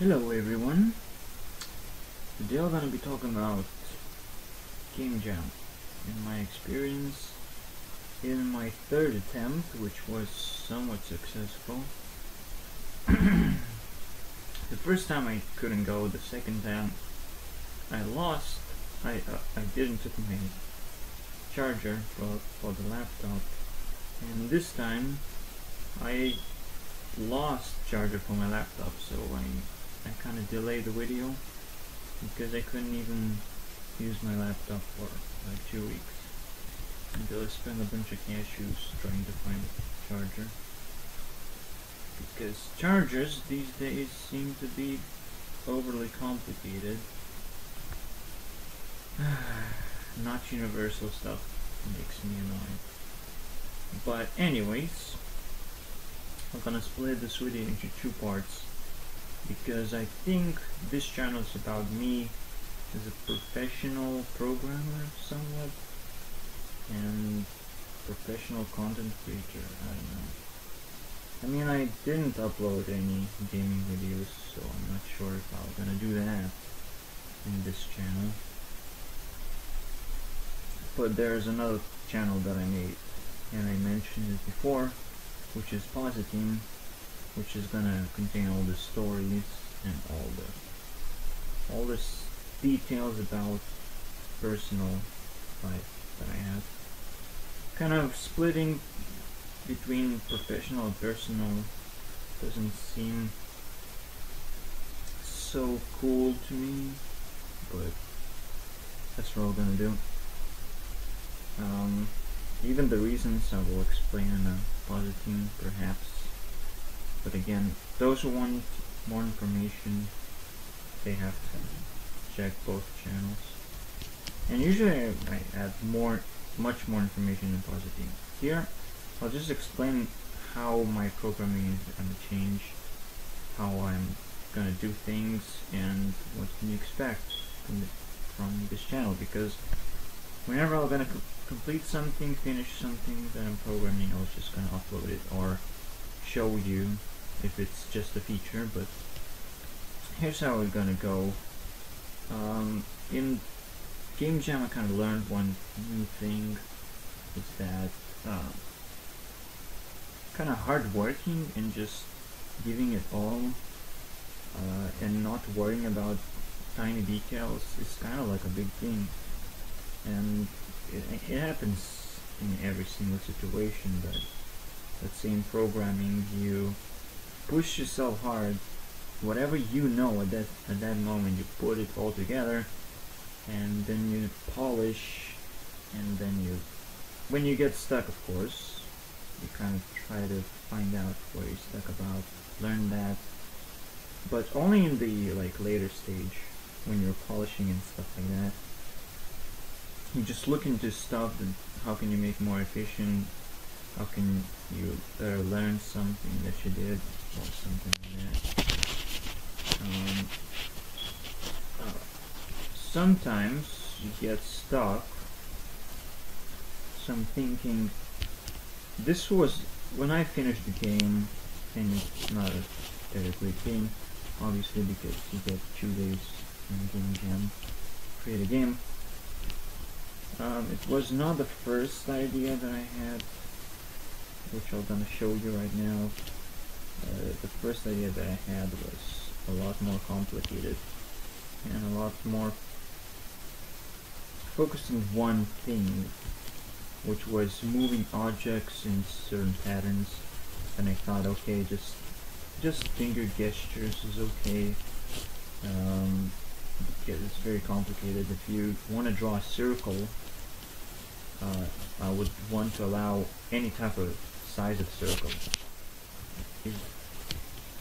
Hello everyone, today I'm going to be talking about Game Jam and my experience in my third attempt, which was somewhat successful. The first time I couldn't go, the second time I lost. I didn't took my charger for the laptop, and this time I lost charger for my laptop, so I kind of delayed the video because I couldn't even use my laptop for like 2 weeks until I spent a bunch of cashews trying to find a charger, because chargers these days seem to be overly complicated. Not universal stuff makes me annoyed. But anyways, I'm gonna split this video into 2 parts, because I think this channel is about me as a professional programmer somewhat, and professional content creator, I don't know. I mean, I didn't upload any gaming videos, so I'm not sure if I'm gonna do that in this channel. But there's another channel that I made, and I mentioned it before, which is Positing, which is gonna contain all the stories and all the details about personal life that I have. Kind of splitting between professional and personal doesn't seem so cool to me, but that's what we're gonna do. Even the reasons I will explain in a Positing perhaps. But again, those who want more information, they have to check both channels. And usually I add much more information in Positing. Here, I'll just explain how my programming is going to change, how I'm going to do things, and what can you expect from this channel. Because whenever I'm going to complete something, finish something that I'm programming, I was just going to upload it or show you if it's just a feature. But here's how we're gonna go. In Game Jam I kind of learned one new thing, is that kind of hard working and just giving it all and not worrying about tiny details is kind of like a big thing, and it happens in every single situation. But let's say in programming, you push yourself hard, whatever you know at that moment, you put it all together, and then you polish, and then when you get stuck, of course, you kind of try to find out what you're stuck about, learn that, but only in the later stage, when you're polishing and stuff like that. You just look into stuff and how can you make more efficient, how can you learn something that you did, or something like that. Sometimes you get stuck. So I'm thinking, this was when I finished the game, and it's not a very great game, obviously, because you get 2 days in Game Jam to create a game. It was not the first idea that I had, which I'm gonna show you right now. The first idea that I had was a lot more complicated and a lot more focused on one thing, which was moving objects in certain patterns. And I thought, okay, just finger gestures is okay, because it's very complicated. If you want to draw a circle, I would want to allow any type of size of circle,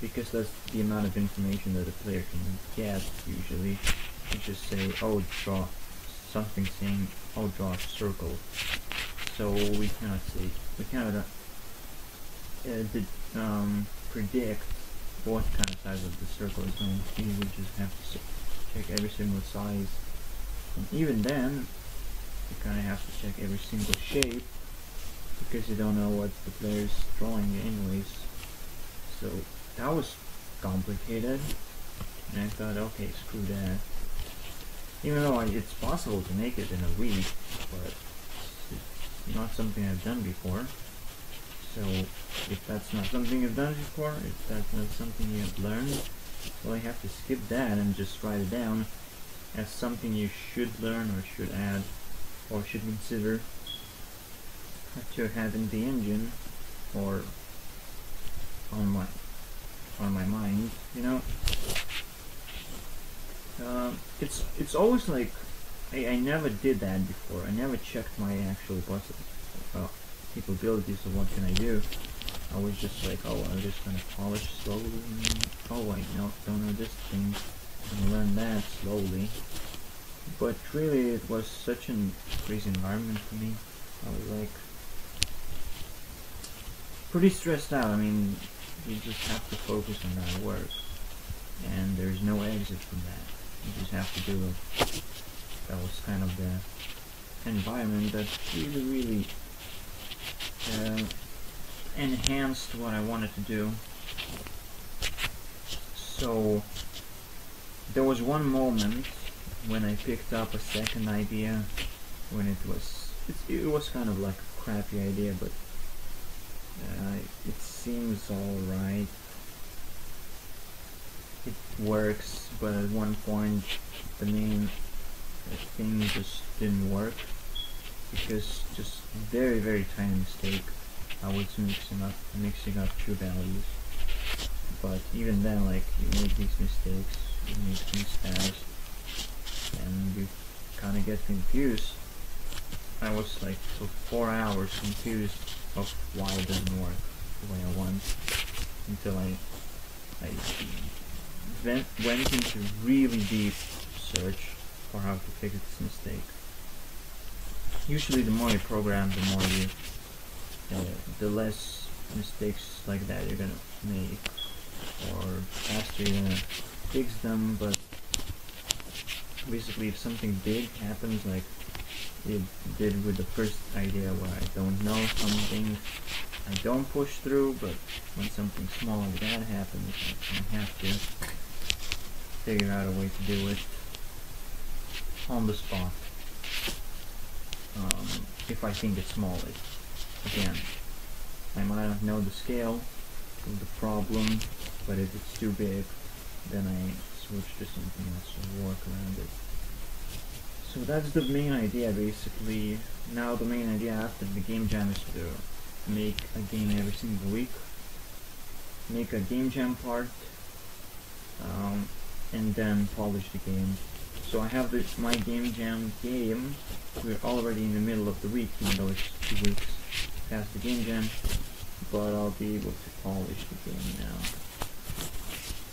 because that's the amount of information that a player can get usually. You just say, oh, draw something saying, oh, draw a circle. So we cannot predict what kind of size of the circle is going to be. We just have to check every single size, and even then you kind of have to check every single shape, because you don't know what the player is drawing anyways. So that was complicated. And I thought, okay, screw that. Even though it's possible to make it in a week, but it's not something I've done before. So if that's not something you've done before, if that's not something you have learned, well, you have to skip that and just write it down as something you should learn or should add or should consider to have in the engine or on my mind, you know. It's always like I never did that before. I never checked my actual capabilities of what can I do. I was just like, oh, I'm just gonna polish slowly. Oh, I don't know this thing. I'm gonna learn that slowly. But really, it was such a crazy environment for me. I was like pretty stressed out. I mean, you just have to focus on that work, and there's no exit from that. You just have to do it. That was kind of the environment that really enhanced what I wanted to do. So there was one moment when I picked up a second idea, when it was kind of like a crappy idea, but it seems alright. It works, but at one point the main thing just didn't work because just very tiny mistake. I was mixing up two values, but even then, like, you make these mistakes, you make things fast, and you kind of get confused. I was like for 4 hours confused of why it doesn't work the way I want, until I went into really deep search for how to fix this mistake. Usually the more you program, the more you the less mistakes like that you're gonna make, or faster you're gonna fix them. But basically, if something big happens, like it did with the first idea, where I don't know something, I don't push through, but when something small like that happens, I have to figure out a way to do it on the spot. If I think it's small, again, I might not know the scale of the problem, but if it's too big, then I switch to something else or work around it. So that's the main idea, basically. Now the main idea after the game jam is to make a game every single week, make a game jam part, and then polish the game. So I have my game jam game. We're already in the middle of the week, even though it's 2 weeks past the game jam, but I'll be able to polish the game now,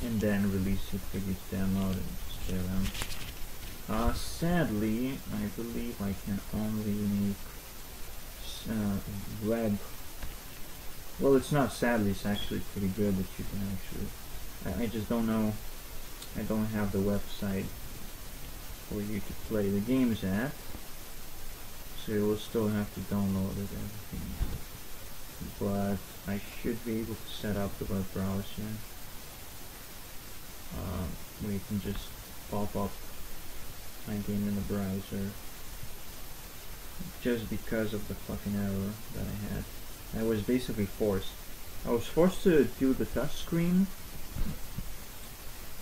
and then release it for you to download and play around. Sadly, I believe I can only make web. Well, it's not sadly, it's actually pretty good that you can actually. I just don't know. I don't have the website for you to play the games at, so you will still have to download it and everything. But I should be able to set up the web browser where you can just pop up my game in the browser, just because of the fucking error that I had. I was basically forced. I was forced to do the touch screen,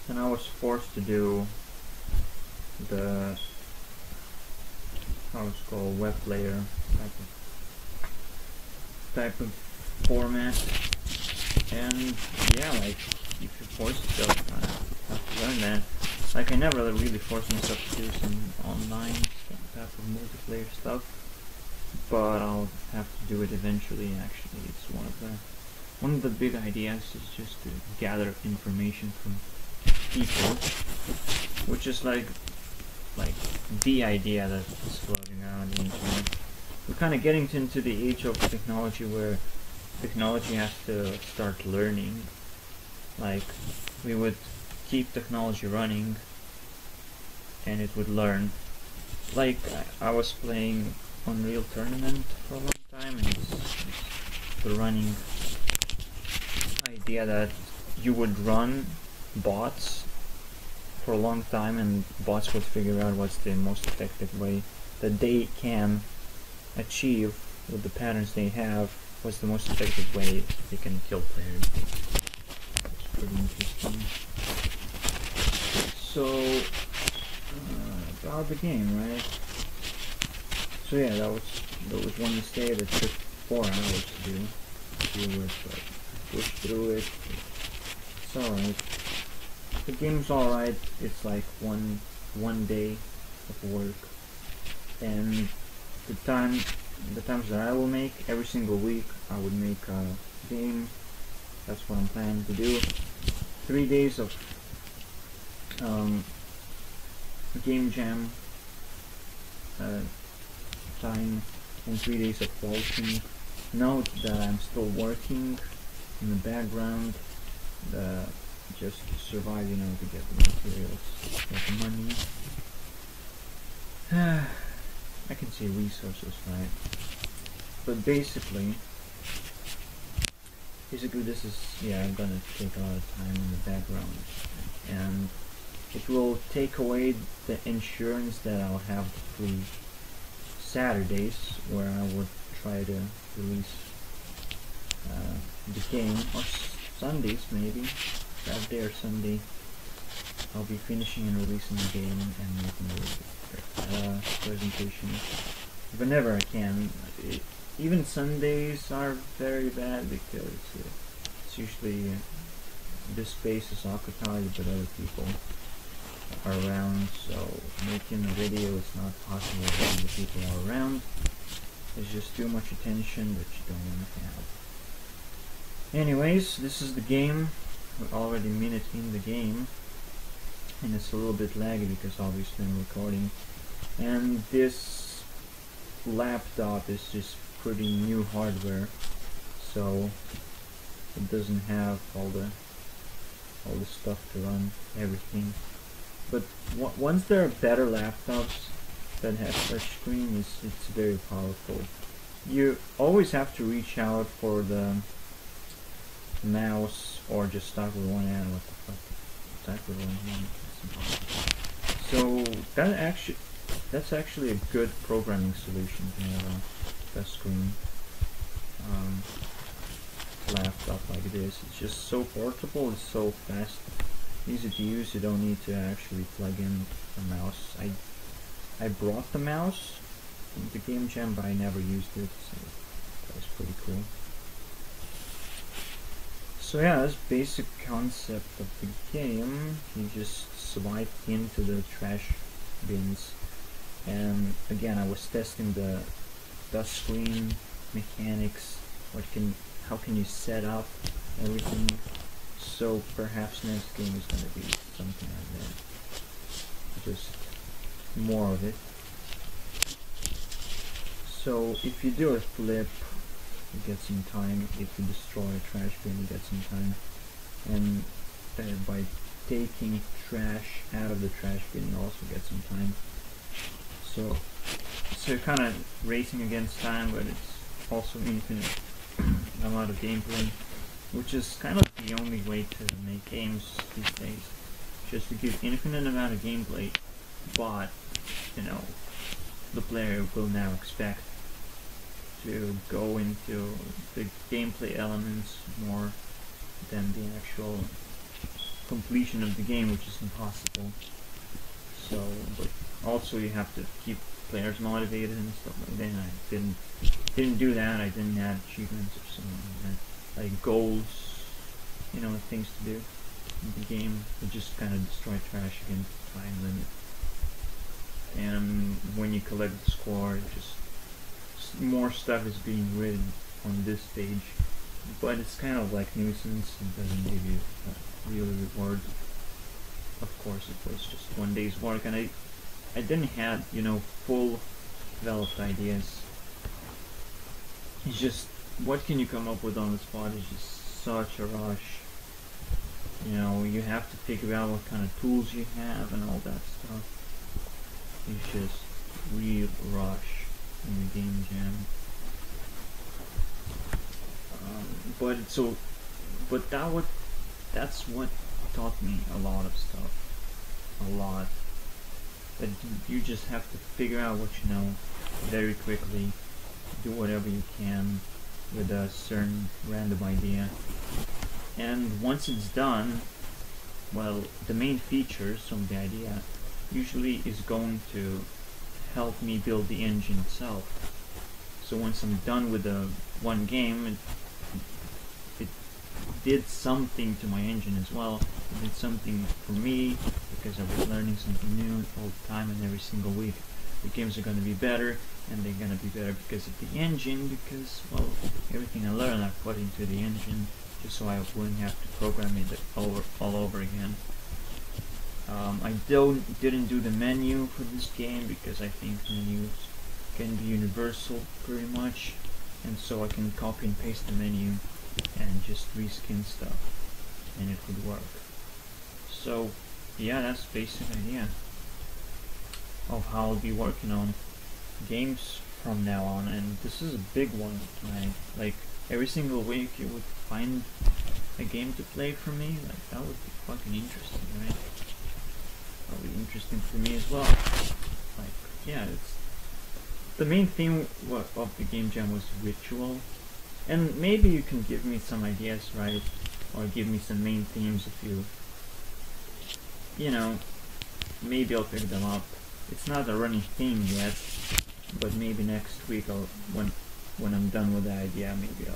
and I was forced to do the, how it's called, web player type of format. And yeah, like, if you force yourself, I have to learn that. Like, I never really forced myself to do some online type of multiplayer stuff, but I'll have to do it eventually. Actually, it's one of the big ideas is just to gather information from people, which is like the idea that is floating around the internet. We're kind of getting into the age of technology where technology has to start learning. Like, we would keep technology running and it would learn. Like, I was playing Unreal Tournament for a long time, and it's the running idea that you would run bots for a long time, and bots would figure out what's the most effective way that they can achieve with the patterns they have, what's the most effective way they can kill players. It's pretty interesting. So, about the game, right? So yeah, that was one mistake that took 4 hours to deal with, but push through it. It's alright. The game's alright. It's like one day of work, and the times that I will make every single week, I would make a game. That's what I'm planning to do. 3 days of game jam time and 3 days of polishing. Note that I'm still working in the background, just to survive, you know, to get the materials, get the money. I can see resources, right? But basically this is, yeah, I'm gonna take a lot of time in the background, and it will take away the insurance that I'll have the free Saturdays where I would try to release the game, or Sundays maybe, Saturday or Sunday. I'll be finishing and releasing the game and making the presentation whenever I can. Even Sundays are very bad because it's usually this space is occupied, but other people are around, so making a video is not possible when the people are around. There's just too much attention that you don't want to have. Anyways, this is the game. We're already a minute in the game, and it's a little bit laggy because obviously I'm recording, and this laptop is just pretty new hardware, so it doesn't have all the stuff to run everything. But once there are better laptops that have touchscreen, it's very powerful. You always have to reach out for the mouse, or just start with one hand. What the fuck? Type with one hand. So that's actually a good programming solution to have a touchscreen laptop like this. It's just so portable. It's so fast, easy to use. You don't need to actually plug in a mouse. I brought the mouse in the game jam, but I never used it, so that was pretty cool. So yeah, that's basic concept of the game. You just swipe into the trash bins, and again, I was testing the touchscreen mechanics. How can you set up everything? So perhaps next game is gonna be something like that. Just more of it. So if you do a flip, you get some time. If you destroy a trash bin, you get some time. And by taking trash out of the trash bin, you also get some time. So you're kind of racing against time, but it's also infinite amount of gameplay, which is kind of the only way to make games these days. Just to give infinite amount of gameplay, but you know, the player will now expect to go into the gameplay elements more than the actual completion of the game, which is impossible. So, but also you have to keep players motivated and stuff like that. I didn't do that. I didn't add achievements or something like that, like goals, you know, things to do in the game. You just kind of destroy trash against the time limit. And when you collect the score, just more stuff is being written on this stage, but it's kind of like nuisance. It doesn't give you a real reward. Of course, it was just one day's work, and I didn't have, you know, full developed ideas. It's just, what can you come up with on the spot is just such a rush. You know, you have to figure out what kind of tools you have and all that stuff. It's just real rush in the game jam. But that's what taught me a lot of stuff. a lot. But you just have to figure out what you know very quickly, do whatever you can with a certain random idea, and once it's done, well, the main features of the idea usually is going to help me build the engine itself. So once I'm done with the one game, it did something to my engine as well. It did something for me because I was learning something new all the time, and every single week the games are going to be better, and they're going to be better because of the engine, because, well, everything I learned I put into the engine just so I wouldn't have to program it all over again. I didn't do the menu for this game because I think menus can be universal pretty much, and so I can copy and paste the menu and just reskin stuff and it would work. So yeah, that's the basic idea of how I'll be working on games from now on, and this is a big one, right? Like every single week you would find a game to play for me. Like that would be fucking interesting, right? That would be interesting for me as well. Like, yeah, it's the main theme of the game jam was ritual, and maybe you can give me some ideas, right? Or give me some main themes if you know, maybe I'll pick them up. It's not a running theme yet, but maybe next week when I'm done with the idea, maybe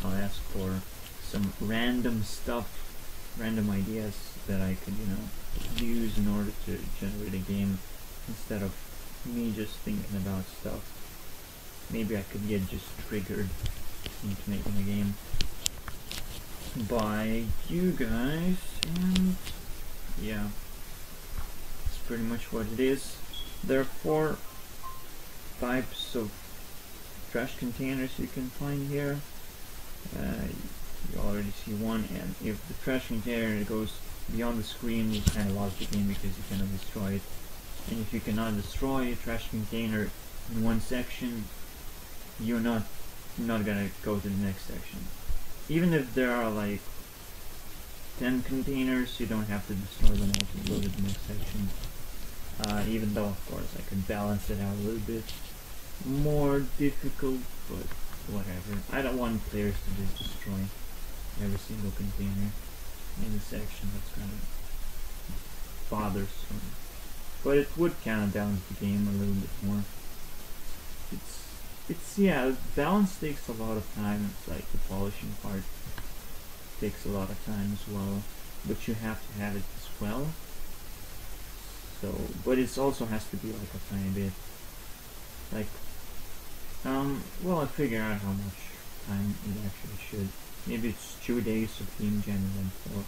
I'll ask for some random stuff, random ideas that I could, use in order to generate a game instead of me just thinking about stuff. Maybe I could get just triggered into making a game by you guys, and yeah, that's pretty much what it is. There are 4 types of trash containers you can find here. You already see one, and if the trash container goes beyond the screen, you kind of lost the game because you cannot destroy it. And if you cannot destroy a trash container in one section, you're not gonna go to the next section. Even if there are like 10 containers, you don't have to destroy them all to go to the next section. Even though, of course, I could balance it out a little bit more difficult, but whatever. I don't want players to just destroy every single container in the section. That's kind of bothersome. But it would kind of balance the game a little bit more. Yeah, balance takes a lot of time. It's like the polishing part takes a lot of time as well, but you have to have it as well. So, but it also has to be like a tiny bit. Like, well, I figure out how much time it actually should. Maybe it's 2 days of game jam and then 4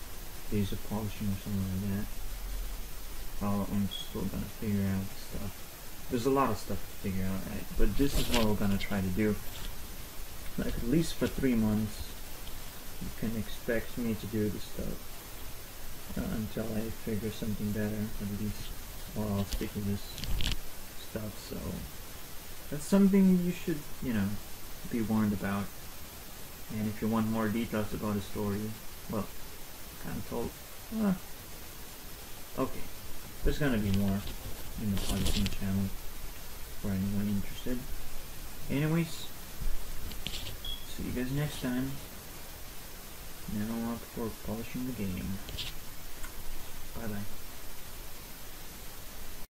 days of polishing or something like that. Well, I'm still gonna figure out stuff. There's a lot of stuff to figure out, right? But this is what we're gonna try to do. Like, at least for 3 months, you can expect me to do this stuff until I figure something better, at least, or I'll stick with this stuff. So that's something you should, be warned about. And if you want more details about the story, well, kind of told. Okay, there's gonna be more in the polishing channel for anyone interested. Anyways, see you guys next time. Now up for polishing the game. Bye bye.